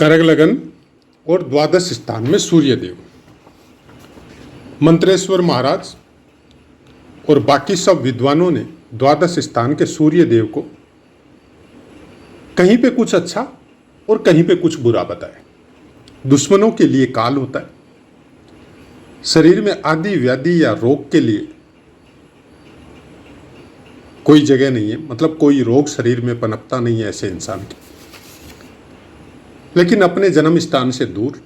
करग लगन और द्वादश स्थान में सूर्यदेव। मंत्रेश्वर महाराज और बाकी सब विद्वानों ने द्वादश स्थान के सूर्यदेव को कहीं पे कुछ अच्छा और कहीं पे कुछ बुरा बताया। दुश्मनों के लिए काल होता है, शरीर में आदि व्याधि या रोग के लिए कोई जगह नहीं है, मतलब कोई रोग शरीर में पनपता नहीं है ऐसे इंसान के। लेकिन अपने जन्म स्थान से दूर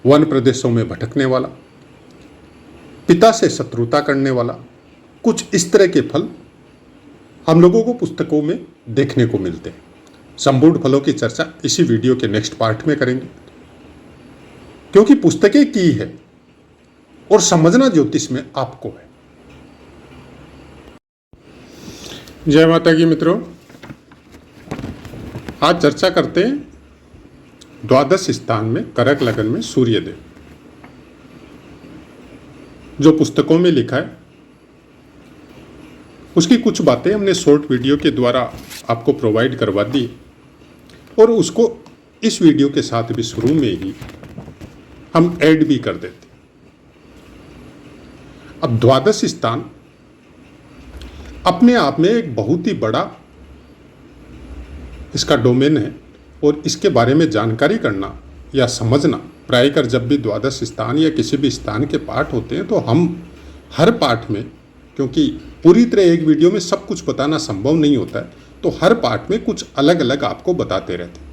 वन प्रदेशों में भटकने वाला, पिता से शत्रुता करने वाला, कुछ इस तरह के फल हम लोगों को पुस्तकों में देखने को मिलते हैं। संपूर्ण फलों की चर्चा इसी वीडियो के नेक्स्ट पार्ट में करेंगे, क्योंकि पुस्तकें की है और समझना ज्योतिष में आपको है। जय माता की मित्रों, आज चर्चा करते हैं द्वादश स्थान में करक लगन में सूर्यदेव। जो पुस्तकों में लिखा है उसकी कुछ बातें हमने शॉर्ट वीडियो के द्वारा आपको प्रोवाइड करवा दी और उसको इस वीडियो के साथ भी शुरू में ही हम ऐड भी कर देते। अब द्वादश स्थान अपने आप में एक बहुत ही बड़ा इसका डोमेन है और इसके बारे में जानकारी करना या समझना, प्रायकर जब भी द्वादश स्थान या किसी भी स्थान के पाठ होते हैं तो हम हर पाठ में, क्योंकि पूरी तरह एक वीडियो में सब कुछ बताना संभव नहीं होता है, तो हर पाठ में कुछ अलग अलग आपको बताते रहते हैं।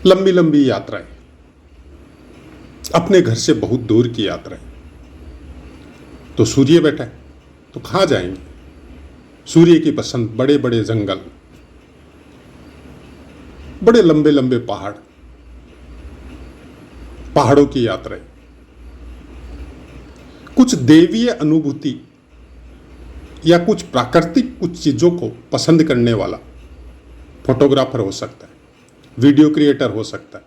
लंबी लंबी यात्राएं, अपने घर से बहुत दूर की यात्राएं। तो सूर्य बैठा है तो कहाँ जाएंगे? सूर्य की पसंद बड़े बड़े जंगल, बड़े लंबे लंबे पहाड़, पहाड़ों की यात्राएं, कुछ दैवीय अनुभूति या कुछ प्राकृतिक कुछ चीजों को पसंद करने वाला फोटोग्राफर हो सकता है, वीडियो क्रिएटर हो सकता है,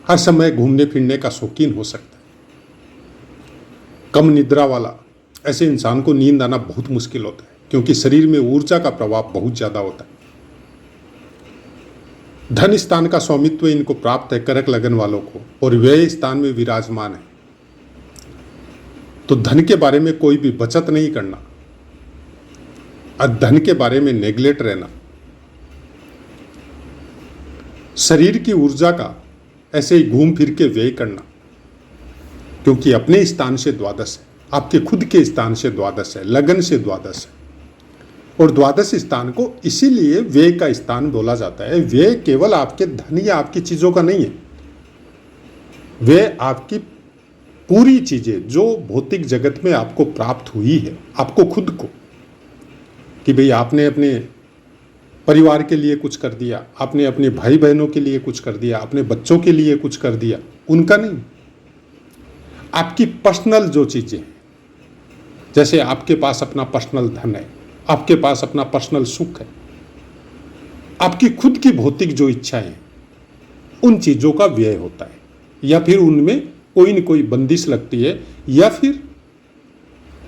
हर समय घूमने फिरने का शौकीन हो सकता है। कम निद्रा वाला, ऐसे इंसान को नींद आना बहुत मुश्किल होता है, क्योंकि शरीर में ऊर्जा का प्रभाव बहुत ज्यादा होता है। धन स्थान का स्वामित्व इनको प्राप्त है करक लगन वालों को, और व्यय स्थान में विराजमान है। तो धन के बारे में कोई भी बचत नहीं करना, धन के बारे में नेग्लेक्ट रहना, शरीर की ऊर्जा का ऐसे ही घूम फिर के व्यय करना, क्योंकि अपने स्थान से द्वादश है, आपके खुद के स्थान से द्वादश है, लगन से द्वादश है। और द्वादश स्थान को इसीलिए व्यय का स्थान बोला जाता है। व्यय केवल आपके धन या आपकी चीजों का नहीं है, व्यय आपकी पूरी चीजें जो भौतिक जगत में आपको प्राप्त हुई है, आपको खुद को, कि भाई आपने अपने परिवार के लिए कुछ कर दिया, आपने अपने भाई बहनों के लिए कुछ कर दिया, अपने बच्चों के लिए कुछ कर दिया, उनका नहीं। आपकी पर्सनल जो चीजें, जैसे आपके पास अपना पर्सनल धन है, आपके पास अपना पर्सनल सुख है, आपकी खुद की भौतिक जो इच्छाएं हैं, उन चीजों का व्यय होता है, या फिर उनमें कोई न कोई बंदिश लगती है, या फिर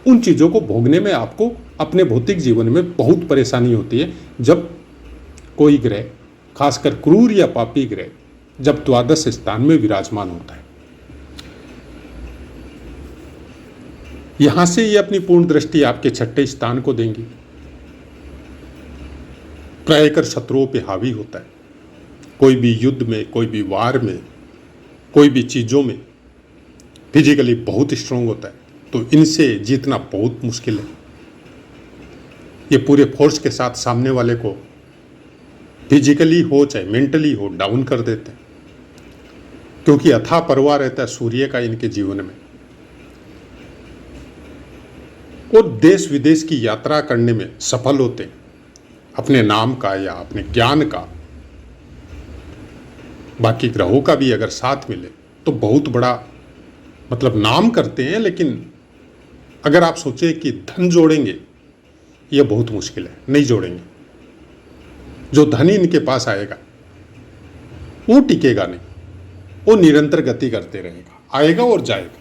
उन चीजों को भोगने में आपको अपने भौतिक जीवन में बहुत परेशानी होती है। जब कोई ग्रह, खासकर क्रूर या पापी ग्रह, जब द्वादश स्थान में विराजमान होता है, यहां से ये अपनी पूर्ण दृष्टि आपके छठे स्थान को देंगी। प्रायकर शत्रुओं पे हावी होता है, कोई भी युद्ध में, कोई भी वार में, कोई भी चीजों में फिजिकली बहुत स्ट्रांग होता है, तो इनसे जीतना बहुत मुश्किल है। ये पूरे फोर्स के साथ सामने वाले को फिजिकली हो चाहे मेंटली हो डाउन कर देते हैं, क्योंकि अथाह प्रवाह रहता है सूर्य का इनके जीवन में। और देश विदेश की यात्रा करने में सफल होते हैं, अपने नाम का या अपने ज्ञान का, बाकी ग्रहों का भी अगर साथ मिले तो बहुत बड़ा मतलब नाम करते हैं। लेकिन अगर आप सोचें कि धन जोड़ेंगे, यह बहुत मुश्किल है, नहीं जोड़ेंगे। जो धन इनके पास आएगा वो टिकेगा नहीं, वो निरंतर गति करते रहेगा, आएगा और जाएगा।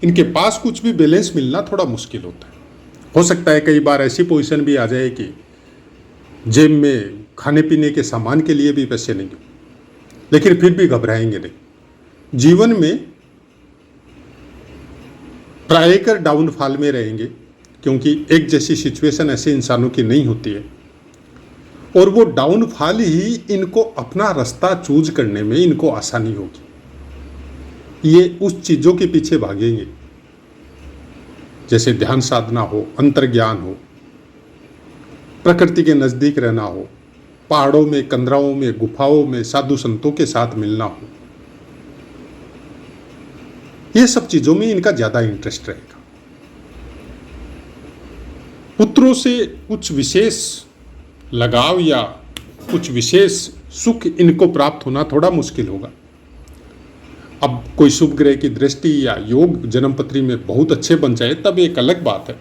इनके पास कुछ भी बैलेंस मिलना थोड़ा मुश्किल होता है। हो सकता है कई बार ऐसी पोजीशन भी आ जाए कि जेब में खाने पीने के सामान के लिए भी पैसे नहीं हो, लेकिन फिर भी घबराएंगे नहीं। जीवन में प्रायकर डाउनफॉल में रहेंगे, क्योंकि एक जैसी सिचुएशन ऐसे इंसानों की नहीं होती है, और वो डाउनफॉल ही इनको अपना रास्ता चूज करने में इनको आसानी होगी। ये उस चीज़ों के पीछे भागेंगे जैसे ध्यान साधना हो, अंतर्ज्ञान हो, प्रकृति के नज़दीक रहना हो, पहाड़ों में, कंदराओं में, गुफाओं में साधु संतों के साथ मिलना हो। ये सब चीज़ों में इनका ज़्यादा इंटरेस्ट रहेगा। पुत्रों से कुछ विशेष लगाव या कुछ विशेष सुख इनको प्राप्त होना थोड़ा मुश्किल होगा। अब कोई शुभ ग्रह की दृष्टि या योग जन्मपत्री में बहुत अच्छे बन जाए तब एक अलग बात है,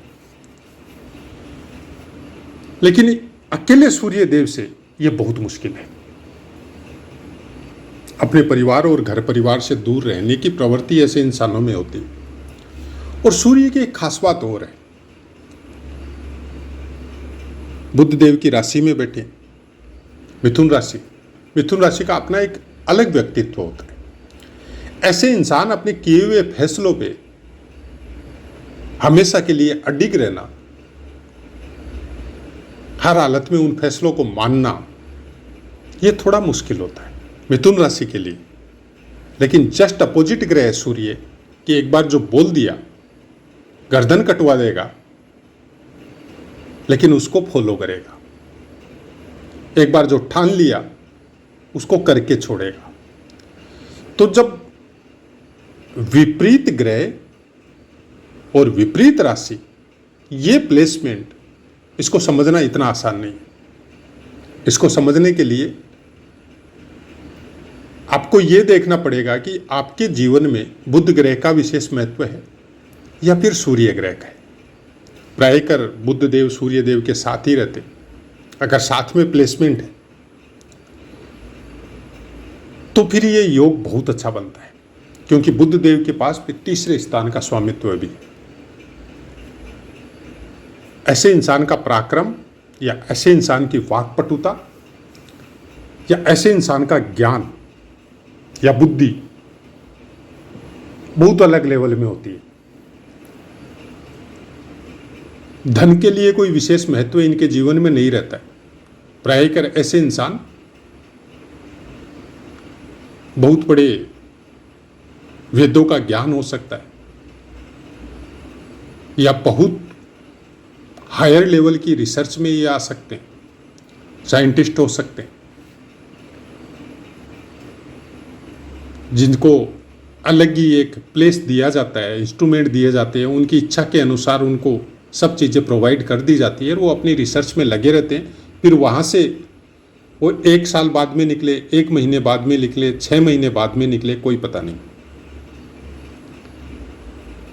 लेकिन अकेले सूर्य देव से यह बहुत मुश्किल है। अपने परिवार और घर परिवार से दूर रहने की प्रवृत्ति ऐसे इंसानों में होती है। और सूर्य की एक खास बात और है, बुध देव की राशि में बैठे, मिथुन राशि। मिथुन राशि का अपना एक अलग व्यक्तित्व होता है। ऐसे इंसान अपने किए हुए फैसलों पे हमेशा के लिए अडिग रहना, हर हालत में उन फैसलों को मानना, यह थोड़ा मुश्किल होता है मिथुन राशि के लिए। लेकिन जस्ट अपोजिट ग्रह है सूर्य, कि एक बार जो बोल दिया गर्दन कटवा देगा, लेकिन उसको फॉलो करेगा। एक बार जो ठान लिया उसको करके छोड़ेगा। तो जब विपरीत ग्रह और विपरीत राशि, ये प्लेसमेंट, इसको समझना इतना आसान नहीं है। इसको समझने के लिए आपको ये देखना पड़ेगा कि आपके जीवन में बुध ग्रह का विशेष महत्व है या फिर सूर्य ग्रह का है। प्रायकर बुध देव सूर्य देव के साथ ही रहते, अगर साथ में प्लेसमेंट है तो फिर ये योग बहुत अच्छा बनता है, क्योंकि बुध देव के पास फिर तीसरे स्थान का स्वामित्व भी है। ऐसे इंसान का पराक्रम या ऐसे इंसान की वाक्पटुता या ऐसे इंसान का ज्ञान या बुद्धि बहुत अलग लेवल में होती है। धन के लिए कोई विशेष महत्व इनके जीवन में नहीं रहता है। प्रायकर ऐसे इंसान बहुत बड़े वेदों का ज्ञान हो सकता है या बहुत हायर लेवल की रिसर्च में ये आ सकते हैं, साइंटिस्ट हो सकते हैं, जिनको अलग ही एक प्लेस दिया जाता है, इंस्ट्रूमेंट दिए जाते हैं, उनकी इच्छा के अनुसार उनको सब चीज़ें प्रोवाइड कर दी जाती है और वो अपनी रिसर्च में लगे रहते हैं। फिर वहाँ से वो 1 साल बाद में निकले, 1 महीने बाद में निकले, 6 महीने बाद में निकले, कोई पता नहीं।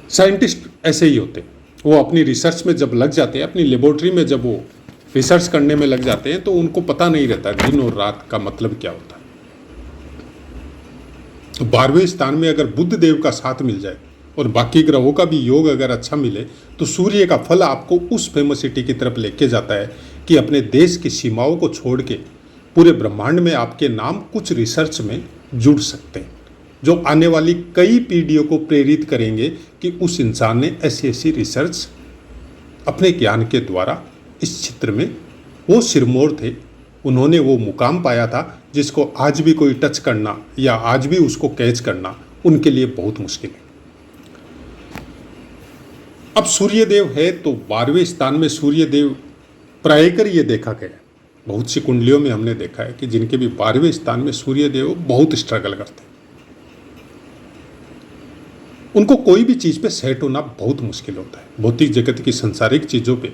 साइंटिस्ट ऐसे ही होते हैं, वो अपनी रिसर्च में जब लग जाते हैं, अपनी लेबोरेटरी में जब वो रिसर्च करने में लग जाते हैं, तो उनको पता नहीं रहता दिन और रात का मतलब क्या होता है। तो 12वें स्थान में अगर बुध देव का साथ मिल जाए और बाकी ग्रहों का भी योग अगर अच्छा मिले, तो सूर्य का फल आपको उस फेमसिटी की तरफ लेके जाता है कि अपने देश की सीमाओं को छोड़ के पूरे ब्रह्मांड में आपके नाम कुछ रिसर्च में जुड़ सकते हैं, जो आने वाली कई पीढ़ियों को प्रेरित करेंगे कि उस इंसान ने ऐसी ऐसी रिसर्च अपने ज्ञान के द्वारा इस क्षेत्र में वो सिरमौर थे, उन्होंने वो मुकाम पाया था जिसको आज भी कोई टच करना या आज भी उसको कैच करना उनके लिए बहुत मुश्किल है। अब सूर्यदेव है तो 12वें स्थान में सूर्यदेव प्रायकर ये देखा गया है, बहुत सी कुंडलियों में हमने देखा है कि जिनके भी 12वें स्थान में सूर्यदेव बहुत स्ट्रगल करते हैं, उनको कोई भी चीज़ पे सेट होना बहुत मुश्किल होता है। भौतिक जगत की सांसारिक चीज़ों पे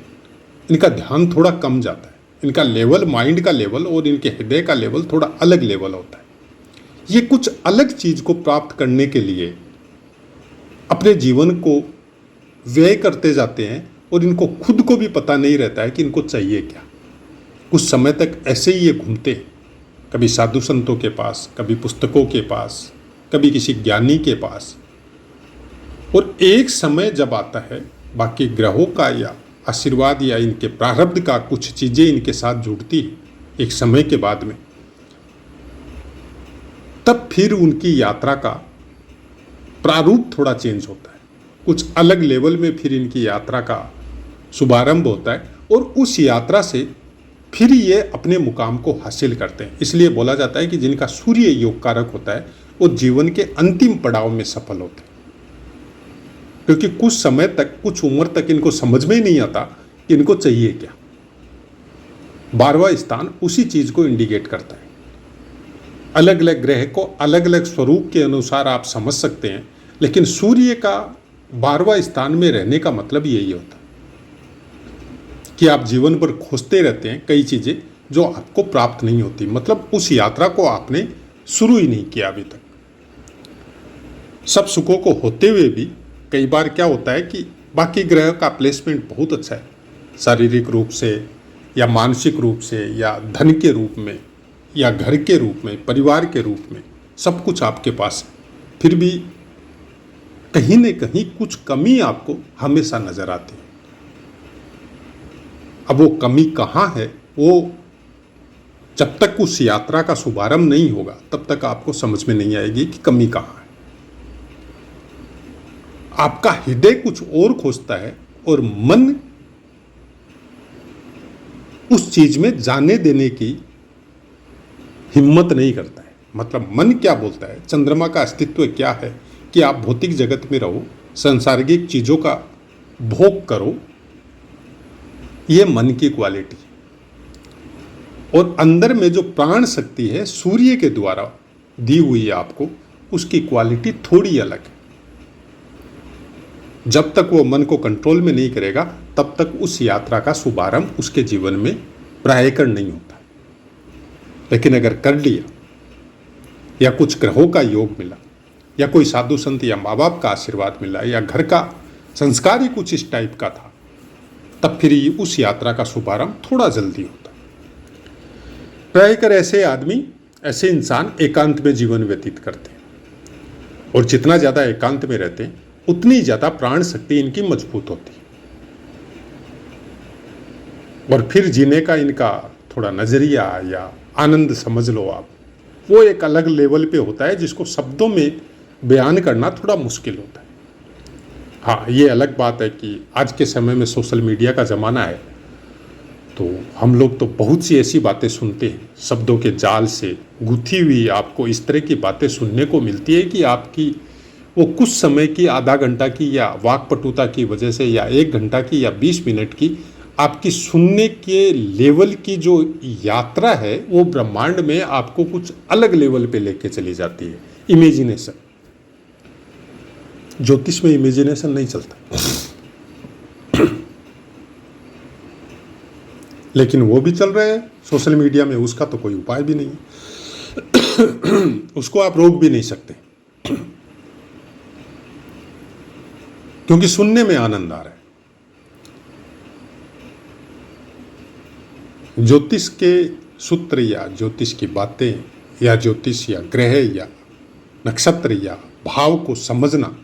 इनका ध्यान थोड़ा कम जाता है, इनका लेवल, माइंड का लेवल और इनके हृदय का लेवल थोड़ा अलग लेवल होता है। ये कुछ अलग चीज़ को प्राप्त करने के लिए अपने जीवन को व्यय करते जाते हैं और इनको खुद को भी पता नहीं रहता है कि इनको चाहिए क्या। कुछ समय तक ऐसे ही ये घूमते हैं, कभी साधु संतों के पास, कभी पुस्तकों के पास, कभी किसी ज्ञानी के पास, और एक समय जब आता है बाकी ग्रहों का या आशीर्वाद या इनके प्रारब्ध का कुछ चीज़ें इनके साथ जुड़ती है एक समय के बाद में, तब फिर उनकी यात्रा का प्रारूप थोड़ा चेंज होता है। कुछ अलग लेवल में फिर इनकी यात्रा का शुभारंभ होता है और उस यात्रा से फिर ये अपने मुकाम को हासिल करते हैं। इसलिए बोला जाता है कि जिनका सूर्य योग कारक होता है वो जीवन के अंतिम पड़ाव में सफल होते हैं, क्योंकि कुछ समय तक, कुछ उम्र तक इनको समझ में ही नहीं आता कि इनको चाहिए क्या। 12वां स्थान उसी चीज को इंडिकेट करता है। अलग अलग ग्रह को अलग अलग स्वरूप के अनुसार आप समझ सकते हैं, लेकिन सूर्य का 12वां स्थान में रहने का मतलब यही होता है कि आप जीवन भर खोजते रहते हैं कई चीजें जो आपको प्राप्त नहीं होती, मतलब उस यात्रा को आपने शुरू ही नहीं किया अभी तक। सब सुखों को होते हुए भी कई बार क्या होता है कि बाकी ग्रह का प्लेसमेंट बहुत अच्छा है, शारीरिक रूप से या मानसिक रूप से या धन के रूप में या घर के रूप में, परिवार के रूप में, सब कुछ आपके पास है, फिर भी कहीं न कहीं कुछ कमी आपको हमेशा नजर आती है। अब वो कमी कहाँ है, वो जब तक उस यात्रा का शुभारंभ नहीं होगा तब तक आपको समझ में नहीं आएगी कि कमी कहाँ है। आपका हृदय कुछ और खोजता है और मन उस चीज में जाने देने की हिम्मत नहीं करता है। मतलब मन क्या बोलता है, चंद्रमा का अस्तित्व क्या है कि आप भौतिक जगत में रहो, सांसारिक चीजों का भोग करो, ये मन की क्वालिटी है। और अंदर में जो प्राण शक्ति है सूर्य के द्वारा दी हुई है आपको, उसकी क्वालिटी थोड़ी अलग है। जब तक वो मन को कंट्रोल में नहीं करेगा तब तक उस यात्रा का शुभारंभ उसके जीवन में प्रायकर नहीं होता। लेकिन अगर कर लिया या कुछ ग्रहों का योग मिला या कोई साधु संत या माँ बाप का आशीर्वाद मिला या घर का संस्कार ही कुछ इस टाइप का था, तब फिर उस यात्रा का शुभारंभ थोड़ा जल्दी होता। प्रायकर ऐसे आदमी, ऐसे इंसान एकांत में जीवन व्यतीत करते हैं और जितना ज़्यादा एकांत में रहते हैं उतनी ज़्यादा प्राण शक्ति इनकी मजबूत होती है और फिर जीने का इनका थोड़ा नज़रिया या आनंद समझ लो आप, वो एक अलग लेवल पे होता है जिसको शब्दों में बयान करना थोड़ा मुश्किल होता है। हाँ, ये अलग बात है कि आज के समय में सोशल मीडिया का ज़माना है, तो हम लोग तो बहुत सी ऐसी बातें सुनते हैं, शब्दों के जाल से गुथी हुई आपको इस तरह की बातें सुनने को मिलती है कि आपकी वो कुछ समय की, आधा घंटा की या वाक्पटुता की वजह से या 1 घंटा की या 20 मिनट की आपकी सुनने के लेवल की जो यात्रा है वो ब्रह्मांड में आपको कुछ अलग लेवल पे लेके चली जाती है। इमेजिनेशन, ज्योतिष में इमेजिनेशन नहीं चलता लेकिन वो भी चल रहे हैं सोशल मीडिया में, उसका तो कोई उपाय भी नहीं है उसको आप रोक भी नहीं सकते क्योंकि सुनने में आनंद आ रहा है। ज्योतिष के सूत्र या ज्योतिष की बातें या ज्योतिष या ग्रह या नक्षत्र या भाव को समझना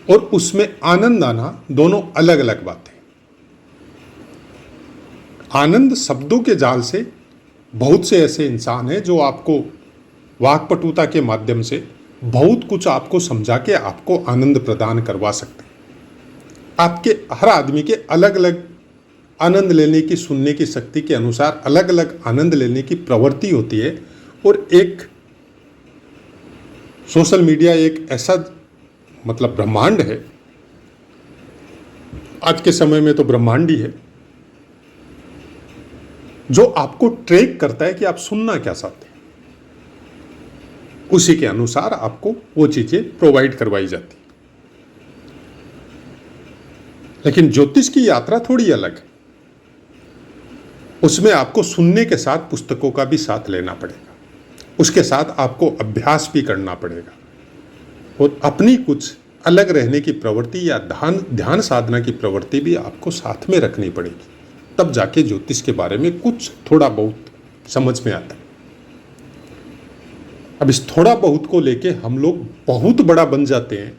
और उसमें आनंद आना दोनों अलग अलग बातें। आनंद शब्दों के जाल से बहुत से ऐसे इंसान हैं जो आपको वाक्पटुता के माध्यम से बहुत कुछ आपको समझा के आपको आनंद प्रदान करवा सकते हैं। आपके हर आदमी के अलग अलग आनंद लेने की, सुनने की शक्ति के अनुसार अलग अलग आनंद लेने की प्रवृत्ति होती है। और एक सोशल मीडिया एक ऐसा मतलब ब्रह्मांड है, आज के समय में तो ब्रह्मांड ही है, जो आपको ट्रैक करता है कि आप सुनना क्या चाहते हैं, उसी के अनुसार आपको वो चीजें प्रोवाइड करवाई जाती। लेकिन ज्योतिष की यात्रा थोड़ी अलग है, उसमें आपको सुनने के साथ पुस्तकों का भी साथ लेना पड़ेगा, उसके साथ आपको अभ्यास भी करना पड़ेगा और अपनी कुछ अलग रहने की प्रवृत्ति या ध्यान साधना की प्रवृत्ति भी आपको साथ में रखनी पड़ेगी, तब जाके ज्योतिष के बारे में कुछ थोड़ा बहुत समझ में आता है। अब इस थोड़ा बहुत को लेके हम लोग बहुत बड़ा बन जाते हैं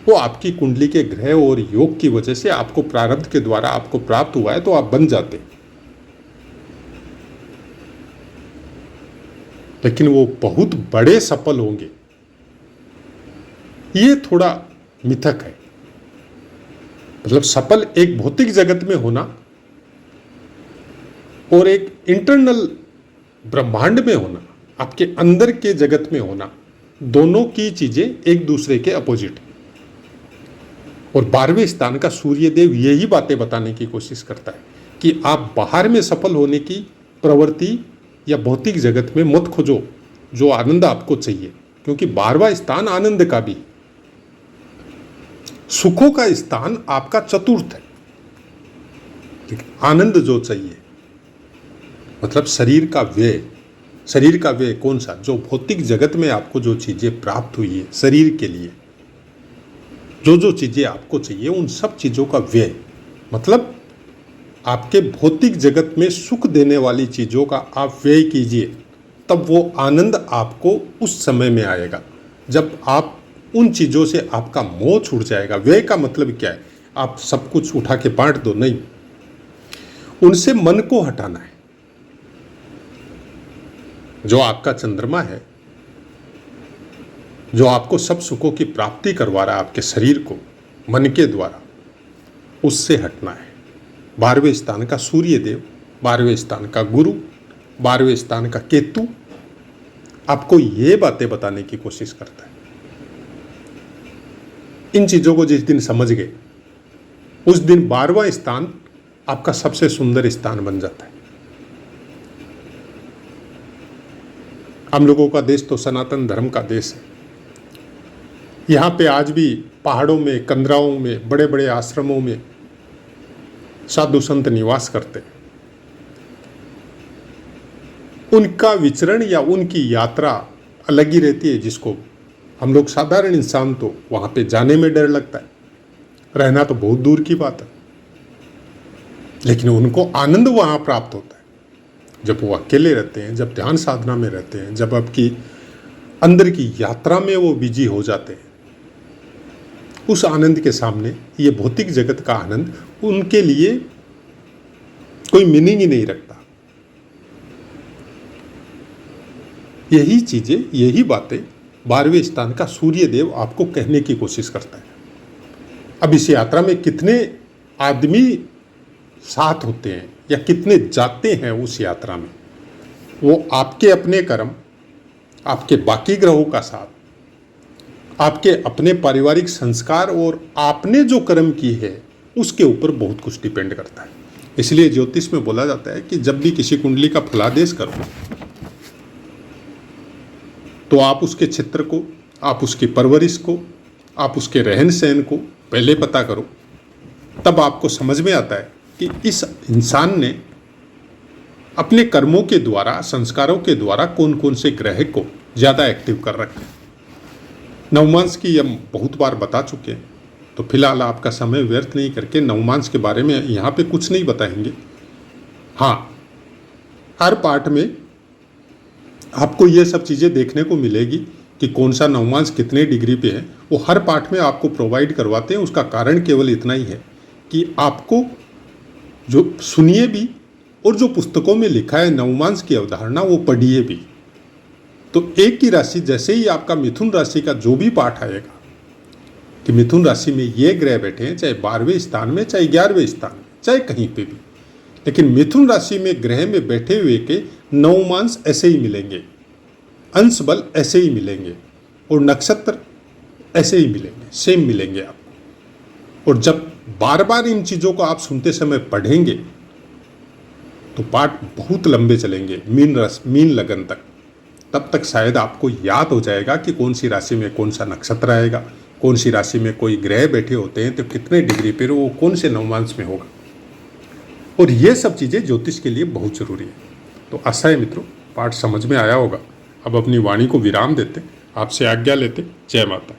वो आपकी कुंडली के ग्रह और योग की वजह से आपको प्रारब्ध के द्वारा आपको प्राप्त हुआ है, तो आप बन जाते। लेकिन वो बहुत बड़े सफल होंगे, ये थोड़ा मिथक है। मतलब सफल एक भौतिक जगत में होना और एक इंटरनल ब्रह्मांड में होना, आपके अंदर के जगत में होना, दोनों की चीजें एक दूसरे के अपोजिट। और 12वें स्थान का सूर्य देव यही बातें बताने की कोशिश करता है कि आप बाहर में सफल होने की प्रवृत्ति या भौतिक जगत में मत खोजो जो आनंद आपको चाहिए, क्योंकि 12वां स्थान आनंद का भी, सुखों का स्थान आपका चतुर्थ है। आनंद जो चाहिए मतलब शरीर का व्यय। शरीर का व्यय कौन सा? जो भौतिक जगत में आपको जो चीजें प्राप्त हुई है शरीर के लिए, जो जो चीजें आपको चाहिए उन सब चीजों का व्यय, मतलब आपके भौतिक जगत में सुख देने वाली चीजों का आप व्यय कीजिए, तब वो आनंद आपको उस समय में आएगा जब आप उन चीजों से आपका मोह छूट जाएगा। व्यय का मतलब क्या है? आप सब कुछ उठा के बांट दो, नहीं, उनसे मन को हटाना है। जो आपका चंद्रमा है, जो आपको सब सुखों की प्राप्ति करवा रहा है आपके शरीर को मन के द्वारा, उससे हटना है। 12वें स्थान का सूर्य देव, 12वें स्थान का गुरु, 12वें स्थान का केतु आपको ये बातें बताने की कोशिश करता है। इन चीजों को जिस दिन समझ गए उस दिन 12वां स्थान आपका सबसे सुंदर स्थान बन जाता है। हम लोगों का देश तो सनातन धर्म का देश है। यहाँ पे आज भी पहाड़ों में, कंदराओं में, बड़े बड़े आश्रमों में साधु संत निवास करते हैं। उनका विचरण या उनकी यात्रा अलग ही रहती है, जिसको हम लोग साधारण इंसान तो वहाँ पे जाने में डर लगता है, रहना तो बहुत दूर की बात है। लेकिन उनको आनंद वहाँ प्राप्त होता है जब वो अकेले रहते हैं, जब ध्यान साधना में रहते हैं, जब आपकी अंदर की यात्रा में वो बिजी हो जाते हैं। उस आनंद के सामने ये भौतिक जगत का आनंद उनके लिए कोई मीनिंग ही नहीं रखता। यही चीजें, यही बातें 12वें स्थान का सूर्य देव आपको कहने की कोशिश करता है। अब इस यात्रा में कितने आदमी साथ होते हैं या कितने जाते हैं उस यात्रा में, वो आपके अपने कर्म, आपके बाकी ग्रहों का साथ, आपके अपने पारिवारिक संस्कार और आपने जो कर्म की है उसके ऊपर बहुत कुछ डिपेंड करता है। इसलिए ज्योतिष में बोला जाता है कि जब भी किसी कुंडली का फलादेश करो तो आप उसके क्षेत्र को, आप उसकी परवरिश को, आप उसके रहन सहन को पहले पता करो। तब आपको समझ में आता है कि इस इंसान ने अपने कर्मों के द्वारा, संस्कारों के द्वारा कौन कौन से ग्रह को ज़्यादा एक्टिव कर रखा है। नवमांस की हम बहुत बार बता चुके हैं, तो फिलहाल आपका समय व्यर्थ नहीं करके नवमांस के बारे में यहाँ पे कुछ नहीं बताएंगे। हाँ, हर पार्ट में आपको ये सब चीज़ें देखने को मिलेगी कि कौन सा नवमांस कितने डिग्री पे है, वो हर पार्ट में आपको प्रोवाइड करवाते हैं। उसका कारण केवल इतना ही है कि आपको जो सुनिए भी और जो पुस्तकों में लिखा है नवमांस की अवधारणा वो पढ़िए भी। तो एक ही राशि, जैसे ही आपका मिथुन राशि का जो भी पाठ आएगा कि मिथुन राशि में ये ग्रह बैठे हैं, चाहे 12वें स्थान में, चाहे 11वें स्थान में, चाहे कहीं पे भी, लेकिन मिथुन राशि में ग्रह में बैठे हुए के नवमांस ऐसे ही मिलेंगे, अंश बल ऐसे ही मिलेंगे और नक्षत्र ऐसे ही मिलेंगे, सेम मिलेंगे आपको। और जब बार बार इन चीज़ों को आप सुनते समय पढ़ेंगे तो पाठ बहुत लंबे चलेंगे, मीन लगन तक। तब तक शायद आपको याद हो जाएगा कि कौन सी राशि में कौन सा नक्षत्र आएगा, कौन सी राशि में कोई ग्रह बैठे होते हैं तो कितने डिग्री पर वो कौन से नवमांश में होगा। और ये सब चीज़ें ज्योतिष के लिए बहुत ज़रूरी है। तो आशा है मित्रों पाठ समझ में आया होगा। अब अपनी वाणी को विराम देते, आपसे आज्ञा लेते। जय माता।